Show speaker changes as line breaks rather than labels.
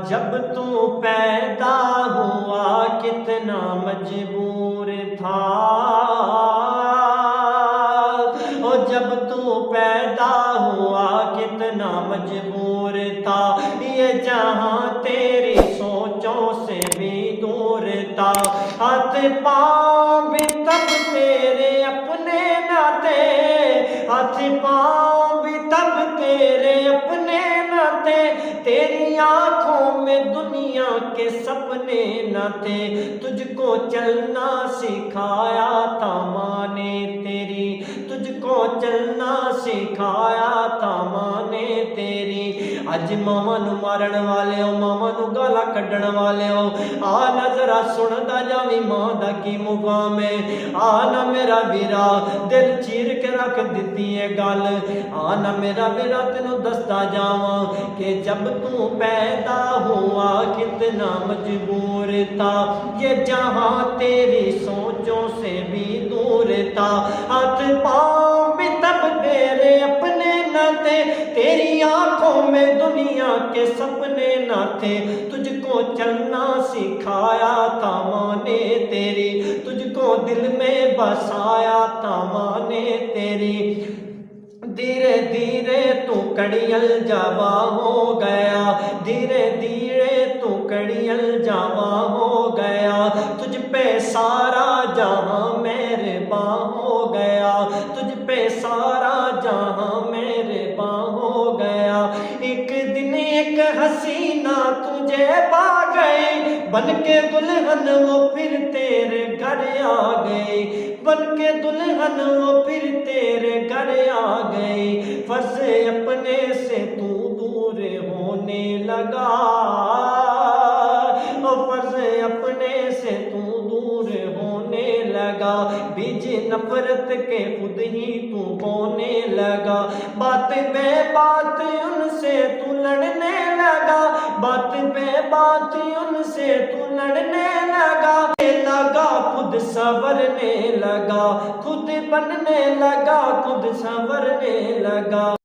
جب تو پیدا ہوا کتنا مجبور تھا، اور جب تو پیدا ہوا کتنا مجبور تھا، یہ جہاں تیری سوچوں سے بھی دور تھا، ہاتھ پاؤں بھی تب تیرے اپنے نہ تھے، ہاتھ پاؤں بھی تب تیرے اپنے نہ تھے، تیری آنکھوں میں دنیا کے سپنے نہ تھے، تجھ کو چلنا سکھایا تھا ماں نے تیری، تجھ کو چلنا سکھایا تھا ماں نے تیری۔ اج ماما نو مارن والے ہو، ماما نو گالا کڈن والے ہو، آ نہ ذرا سندا جاویں ماں دا کی مقام ہے، آ نہ میرا ویرا دل چیر کے رکھ دتی ہے گل، آ نہ میرا ویرا تینوں دستا جاواں کہ جب تو پیدا ہوا کتنا مجبور تھا، یہ جہاں تیری سوچوں سے بھی دور تھا، ہاتھ پاؤں بھی تب تیرے اپنے نہ تھے، تیری آنکھوں میں دنیا کے سپنے نہ تھے، تجھ کو چلنا سکھایا تھا ماں نے تیری، تجھ کو دل میں بسایا تھا ماں نے تیری۔ دھیرے دھیرے تو کڑیل جواں ہو گیا، دھیرے دھیرے تو کڑیل جواں ہو گیا، تجھ پہ سارا جہاں مہرباں ہو گیا، تجھ پہ سارا جہاں مہرباں ہو گیا۔ ایک دن ایک حسینہ تجھے پا گئی، بن کے دلہن وہ پھر تیرے گھر آ گئی، بن کے دلہن وہ پھر تیرے گھر آ گئی، فرض اپنے سے تو دور ہونے لگا، فرض اپنے سے تو دور ہونے لگا، بیج نفرت کے خود ہی تو بونے لگا، بات بے بات ان سے تو لڑنے لگا، بات بے بات ان سے تو لڑنے لگا، خود سنورنے لگا، خود بننے لگا، خود سنورنے لگا۔